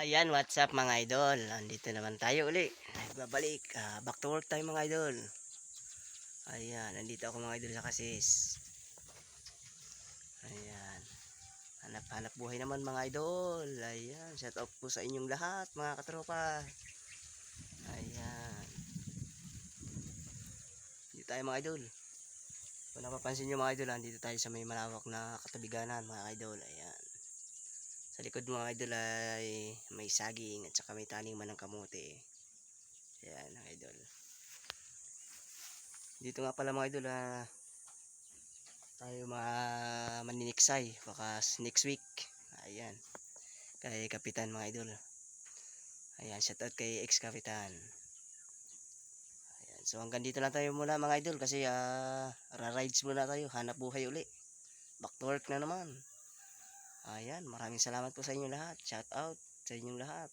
Ayan, what's up mga idol? Andito naman tayo uli. Nagbabalik. Back to work tayo mga idol. Ayan, nandito ako mga idol sa Kasis. Ayan. Hanap-hanap buhay naman mga idol. Ayan, shout out po sa inyong lahat mga katropa. Ayan. Dito tayo mga idol. Kung napapansin nyo mga idol, andito tayo sa may malawak na katabiganan mga idol. Ayan. Sa likod mga idol ay may saging at saka may taniman ng kamote. Ayan mga idol. Dito nga pala mga idol tayo mga maniniksay baka next week. Ayan, kay kapitan mga idol. Ayan, shout out kay ex kapitan. Ayan, so hanggang dito lang tayo muna mga idol kasi ra-rides muna tayo, hanap buhay uli, back to work na naman. Ayan, maraming salamat po sa inyong lahat, shout out sa inyong lahat.